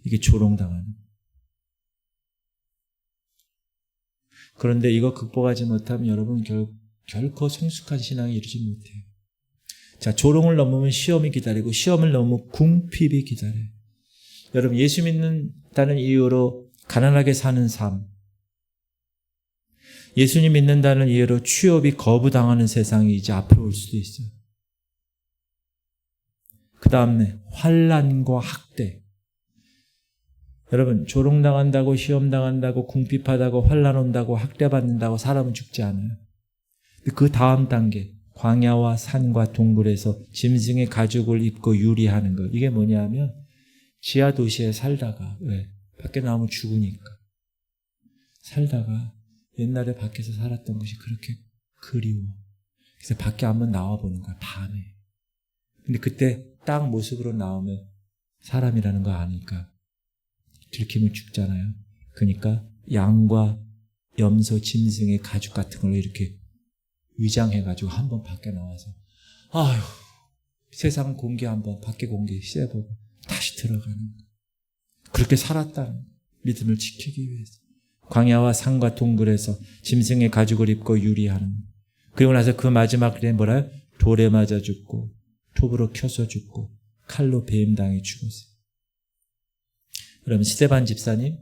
이게 조롱당하는. 그런데 이거 극복하지 못하면 여러분 결코 성숙한 신앙이 이루지 못해요. 자, 조롱을 넘으면 시험이 기다리고 시험을 넘으면 궁핍이 기다려요. 여러분 예수 믿는다는 이유로 가난하게 사는 삶, 예수님 믿는다는 이유로 취업이 거부당하는 세상이 이제 앞으로 올 수도 있어요. 그 다음에 환난과 학대. 여러분 조롱당한다고, 시험당한다고, 궁핍하다고, 환난 온다고, 학대받는다고 사람은 죽지 않아요. 그 다음 단계, 광야와 산과 동굴에서 짐승의 가죽을 입고 유리하는 것. 이게 뭐냐면 지하 도시에 살다가, 왜? 밖에 나오면 죽으니까. 살다가 옛날에 밖에서 살았던 것이 그렇게 그리워. 그래서 밖에 한번 나와보는 거야, 밤에. 근데 그때 딱 모습으로 나오면 사람이라는 거 아니까 들키면 죽잖아요. 그러니까 양과 염소, 짐승의 가죽 같은 걸로 이렇게 위장해가지고 한번 밖에 나와서 아휴, 세상 공기 한번, 밖에 공기 쐬보고 다시 들어가는 거예요. 그렇게 살았다는 거예요. 믿음을 지키기 위해서. 광야와 산과 동굴에서 짐승의 가죽을 입고 유리하는 거예요. 그리고 나서 그 마지막 그래 뭐라요? 돌에 맞아 죽고, 톱으로 켜서 죽고, 칼로 배임당해 죽었어요. 여러분 스데반 집사님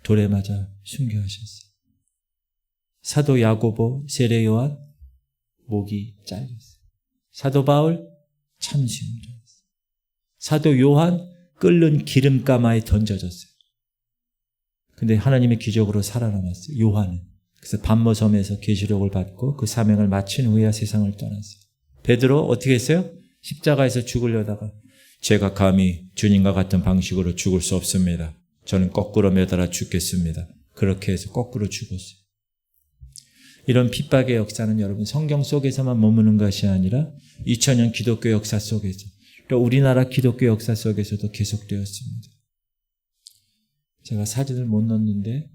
돌에 맞아 순교하셨어요. 사도 야고보, 세례 요한 목이 잘렸어요. 사도 바울 참수형 당했어요. 사도 요한 끓는 기름가마에 던져졌어요. 근데 하나님의 기적으로 살아남았어요. 요한은. 그래서 반모섬에서 계시록을 받고 그 사명을 마친 후에야 세상을 떠났어요. 베드로 어떻게 했어요? 십자가에서 죽으려다가 제가 감히 주님과 같은 방식으로 죽을 수 없습니다. 저는 거꾸로 매달아 죽겠습니다. 그렇게 해서 거꾸로 죽었어요. 이런 핍박의 역사는 여러분 성경 속에서만 머무는 것이 아니라 2000년 기독교 역사 속에서, 또 우리나라 기독교 역사 속에서도 계속되었습니다. 제가 사진을 못 넣었는데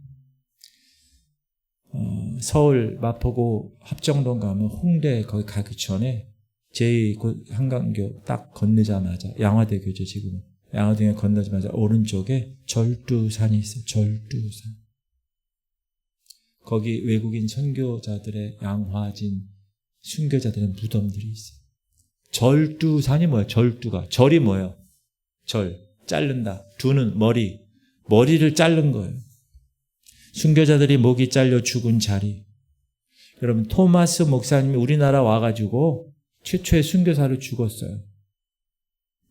서울 마포구 합정동 가면 홍대 거기 가기 전에 제2한강교 딱 건너자마자, 양화대교죠 지금은. 양화대교 건너자마자 오른쪽에 절두산이 있어요. 절두산. 거기 외국인 선교자들의 양화진 순교자들의 무덤들이 있어요. 절두산이 뭐예요? 절두가. 절이 뭐예요? 절. 자른다. 두는 머리를 자른 거예요. 순교자들이 목이 잘려 죽은 자리. 여러분 토마스 목사님이 우리나라 와가지고 최초의 순교사로 죽었어요.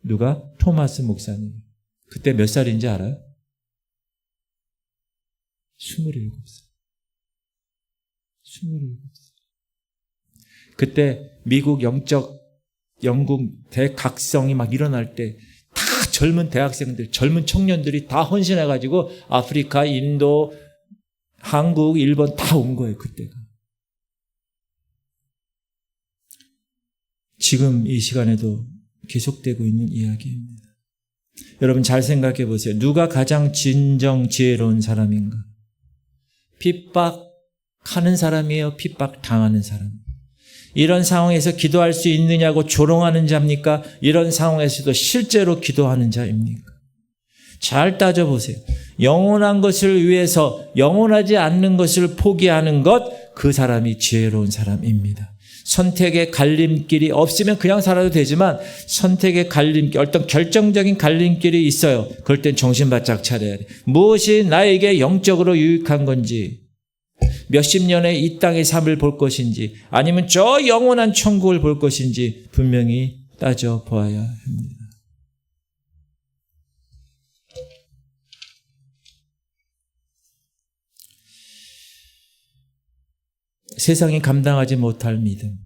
누가? 토마스 목사님. 그때 몇 살인지 알아요? 27살. 27살. 그때 미국 영적 영국 대각성이 막 일어날 때 다 젊은 대학생들, 젊은 청년들이 다 헌신해가지고 아프리카, 인도, 한국, 일본 다 온 거예요, 그때가. 지금 이 시간에도 계속되고 있는 이야기입니다. 여러분 잘 생각해 보세요. 누가 가장 진정 지혜로운 사람인가? 핍박하는 사람이에요? 핍박당하는 사람? 이런 상황에서 기도할 수 있느냐고 조롱하는 자입니까? 이런 상황에서도 실제로 기도하는 자입니까? 잘 따져보세요. 영원한 것을 위해서 영원하지 않는 것을 포기하는 것, 그 사람이 지혜로운 사람입니다. 선택의 갈림길이 없으면 그냥 살아도 되지만 선택의 갈림길, 어떤 결정적인 갈림길이 있어요. 그럴 땐 정신 바짝 차려야 돼. 무엇이 나에게 영적으로 유익한 건지, 몇십 년의 이 땅의 삶을 볼 것인지, 아니면 저 영원한 천국을 볼 것인지 분명히 따져보아야 합니다. 세상이 감당하지 못할 믿음.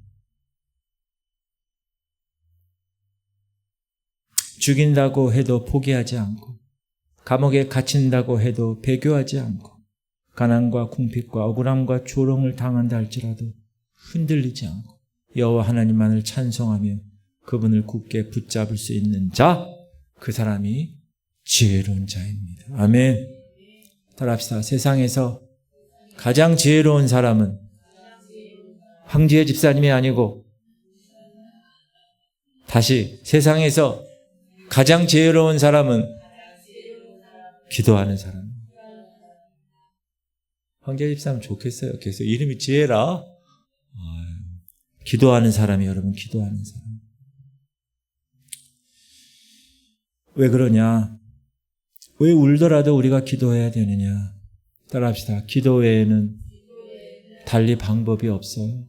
죽인다고 해도 포기하지 않고, 감옥에 갇힌다고 해도 배교하지 않고, 가난과 궁핍과 억울함과 조롱을 당한다 할지라도 흔들리지 않고 여호와 하나님만을 찬송하며 그분을 굳게 붙잡을 수 있는 자, 그 사람이 지혜로운 자입니다. 아멘. 따라합시다. 세상에서 가장 지혜로운 사람은 황지혜 집사님이 아니고, 다시 세상에서 가장 지혜로운 사람은 기도하는 사람. 황지혜 집사님 좋겠어요. 계속 이름이 지혜라. 기도하는 사람이, 여러분, 기도하는 사람. 왜 그러냐? 왜 울더라도 우리가 기도해야 되느냐? 따라합시다. 기도 외에는 달리 방법이 없어요.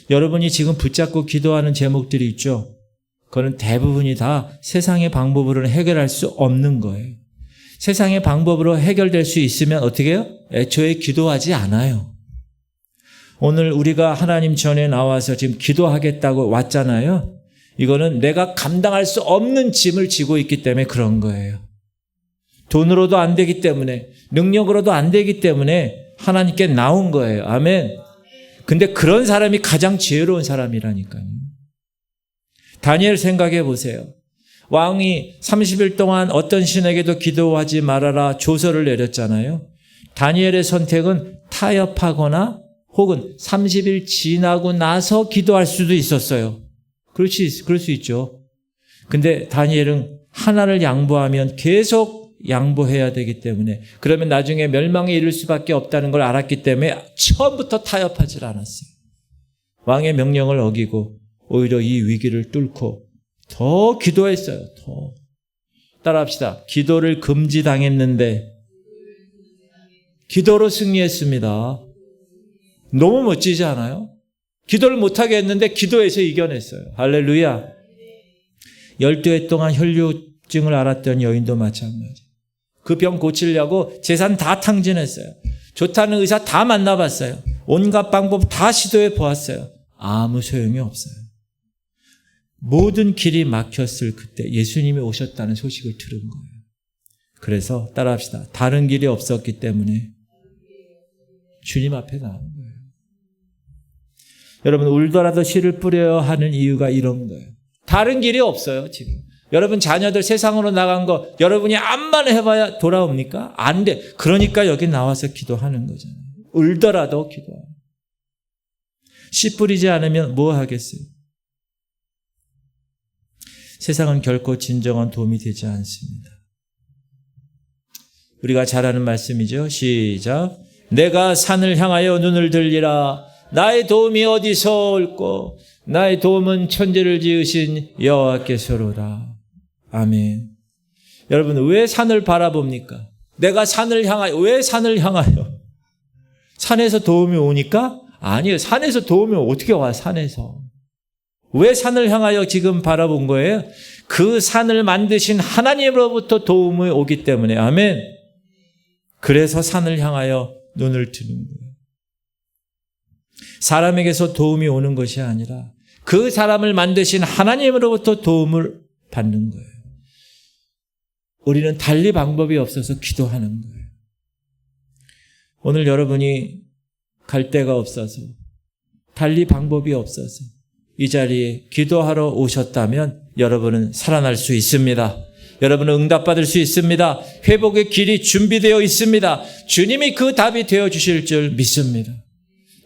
여러분이 지금 붙잡고 기도하는 제목들이 있죠? 그거는 대부분이 다 세상의 방법으로는 해결할 수 없는 거예요. 세상의 방법으로 해결될 수 있으면 어떻게 해요? 애초에 기도하지 않아요. 오늘 우리가 하나님 전에 나와서 지금 기도하겠다고 왔잖아요. 이거는 내가 감당할 수 없는 짐을 지고 있기 때문에 그런 거예요. 돈으로도 안 되기 때문에, 능력으로도 안 되기 때문에 하나님께 나온 거예요. 아멘. 근데 그런 사람이 가장 지혜로운 사람이라니까요. 다니엘 생각해 보세요. 왕이 30일 동안 어떤 신에게도 기도하지 말아라 조서를 내렸잖아요. 다니엘의 선택은 타협하거나 혹은 30일 지나고 나서 기도할 수도 있었어요. 그럴 수 있죠. 근데 다니엘은 하나를 양보하면 계속 양보해야 되기 때문에, 그러면 나중에 멸망에 이를 수밖에 없다는 걸 알았기 때문에 처음부터 타협하지 않았어요. 왕의 명령을 어기고 오히려 이 위기를 뚫고 더 기도했어요. 더. 따라합시다. 기도를 금지당했는데 기도로 승리했습니다. 너무 멋지지 않아요? 기도를 못하게 했는데 기도해서 이겨냈어요. 할렐루야. 12해 동안 혈류증을 앓았던 여인도 마찬가지. 그 병 고치려고 재산 다 탕진했어요. 좋다는 의사 다 만나봤어요. 온갖 방법 다 시도해 보았어요. 아무 소용이 없어요. 모든 길이 막혔을 그때 예수님이 오셨다는 소식을 들은 거예요. 그래서 따라합시다. 다른 길이 없었기 때문에 주님 앞에 나온 거예요. 여러분, 울더라도 씨를 뿌려야 하는 이유가 이런 거예요. 다른 길이 없어요, 지금. 여러분 자녀들 세상으로 나간 거 여러분이 암만 해봐야 돌아옵니까? 안 돼. 그러니까 여기 나와서 기도하는 거잖아요. 울더라도 기도하고. 씨 뿌리지 않으면 뭐 하겠어요? 세상은 결코 진정한 도움이 되지 않습니다. 우리가 잘 아는 말씀이죠. 시작. 내가 산을 향하여 눈을 들리라. 나의 도움이 어디서 올꼬? 나의 도움은 천지를 지으신 여호와께서로다. 아멘. 여러분, 왜 산을 바라봅니까? 내가 산을 향하여, 왜 산을 향하여? 산에서 도움이 오니까? 아니에요. 산에서 도움이 어떻게 와, 산에서. 왜 산을 향하여 지금 바라본 거예요? 그 산을 만드신 하나님으로부터 도움이 오기 때문에. 아멘. 그래서 산을 향하여 눈을 드는 거예요. 사람에게서 도움이 오는 것이 아니라 그 사람을 만드신 하나님으로부터 도움을 받는 거예요. 우리는 달리 방법이 없어서 기도하는 거예요. 오늘 여러분이 갈 데가 없어서, 달리 방법이 없어서 이 자리에 기도하러 오셨다면 여러분은 살아날 수 있습니다. 여러분은 응답받을 수 있습니다. 회복의 길이 준비되어 있습니다. 주님이 그 답이 되어주실 줄 믿습니다.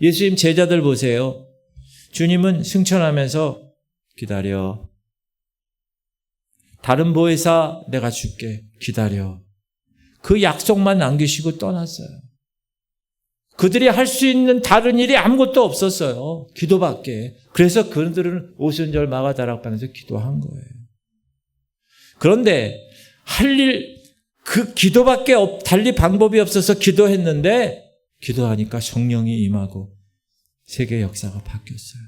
예수님 제자들 보세요. 주님은 승천하면서 기다려. 다른 보혜사 내가 줄게. 기다려. 그 약속만 남기시고 떠났어요. 그들이 할 수 있는 다른 일이 아무것도 없었어요. 기도밖에. 그래서 그들은 오순절 마가다락방에서 기도한 거예요. 그런데 할 일, 그 기도밖에 달리 방법이 없어서 기도했는데 기도하니까 성령이 임하고 세계 역사가 바뀌었어요.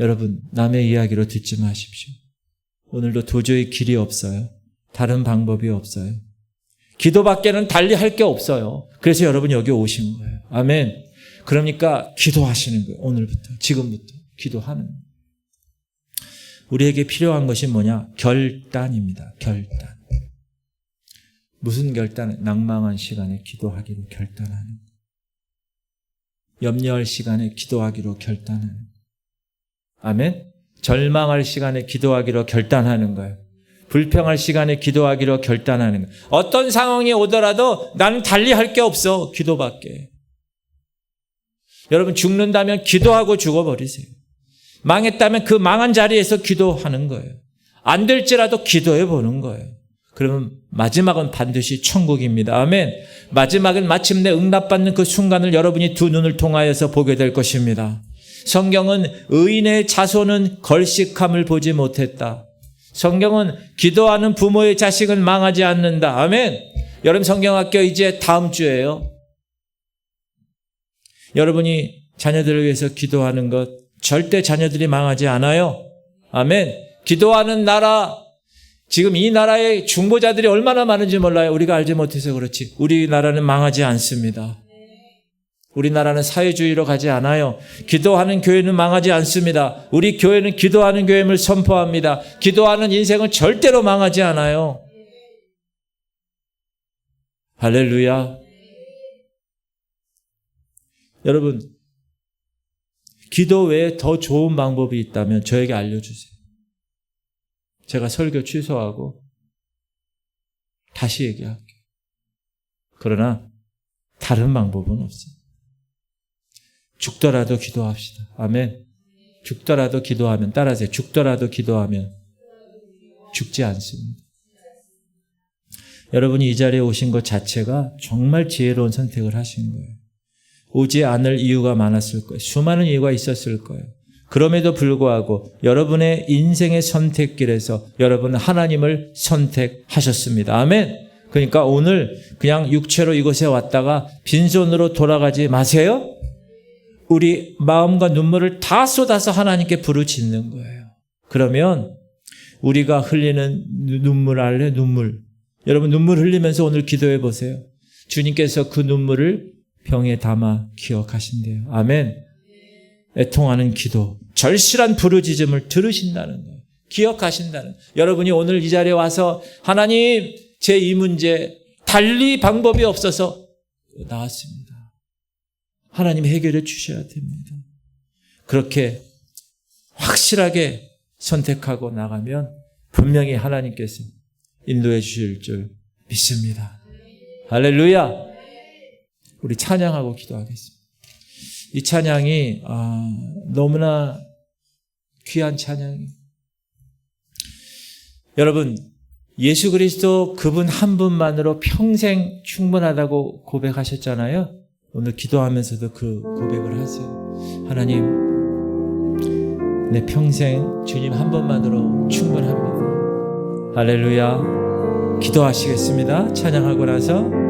여러분, 남의 이야기로 듣지 마십시오. 오늘도 도저히 길이 없어요. 다른 방법이 없어요. 기도밖에는 달리 할 게 없어요. 그래서 여러분 여기 오신 거예요. 아멘. 그러니까 기도하시는 거예요. 오늘부터, 지금부터 기도하는 거예요. 우리에게 필요한 것이 뭐냐? 결단입니다. 결단. 무슨 결단? 낭망한 시간에 기도하기로 결단하는 거예요. 염려할 시간에 기도하기로 결단하는 거예요. 아멘. 절망할 시간에 기도하기로 결단하는 거예요. 불평할 시간에 기도하기로 결단하는 거예요. 어떤 상황이 오더라도 나는 달리 할 게 없어. 기도밖에. 여러분 죽는다면 기도하고 죽어버리세요. 망했다면 그 망한 자리에서 기도하는 거예요. 안 될지라도 기도해 보는 거예요. 그러면 마지막은 반드시 천국입니다. 아멘. 마지막은 마침내 응답받는 그 순간을 여러분이 두 눈을 통하여서 보게 될 것입니다. 성경은 의인의 자손은 걸식함을 보지 못했다. 성경은 기도하는 부모의 자식은 망하지 않는다. 아멘. 여러분 성경학교 이제 다음 주예요. 여러분이 자녀들을 위해서 기도하는 것 절대 자녀들이 망하지 않아요. 아멘. 기도하는 나라, 지금 이 나라의 중보자들이 얼마나 많은지 몰라요. 우리가 알지 못해서 그렇지. 우리나라는 망하지 않습니다. 우리나라는 사회주의로 가지 않아요. 기도하는 교회는 망하지 않습니다. 우리 교회는 기도하는 교회임을 선포합니다. 기도하는 인생은 절대로 망하지 않아요. 할렐루야. 여러분, 기도 외에 더 좋은 방법이 있다면 저에게 알려주세요. 제가 설교 취소하고 다시 얘기할게요. 그러나 다른 방법은 없어요. 죽더라도 기도합시다. 아멘. 죽더라도 기도하면, 따라하세요. 죽더라도 기도하면 죽지 않습니다. 여러분이 이 자리에 오신 것 자체가 정말 지혜로운 선택을 하신 거예요. 오지 않을 이유가 많았을 거예요. 수많은 이유가 있었을 거예요. 그럼에도 불구하고 여러분의 인생의 선택길에서 여러분은 하나님을 선택하셨습니다. 아멘. 그러니까 오늘 그냥 육체로 이곳에 왔다가 빈손으로 돌아가지 마세요. 우리 마음과 눈물을 다 쏟아서 하나님께 부르짖는 거예요. 그러면 우리가 흘리는 눈물 아래 눈물. 여러분 눈물 흘리면서 오늘 기도해 보세요. 주님께서 그 눈물을 병에 담아 기억하신대요. 아멘. 애통하는 기도, 절실한 부르짖음을 들으신다는 거예요. 기억하신다는 거예요. 여러분이 오늘 이 자리에 와서 하나님 제 이 문제 달리 방법이 없어서 나왔습니다. 하나님 해결해 주셔야 됩니다. 그렇게 확실하게 선택하고 나가면 분명히 하나님께서 인도해 주실 줄 믿습니다. 할렐루야. 우리 찬양하고 기도하겠습니다. 이 찬양이 너무나 귀한 찬양이에요. 여러분 예수 그리스도 그분 한 분만으로 평생 충분하다고 고백하셨잖아요. 오늘 기도하면서도 그 고백을 하세요. 하나님, 내 평생 주님 한 분만으로 충분합니다. 할렐루야. 기도하시겠습니다. 찬양하고 나서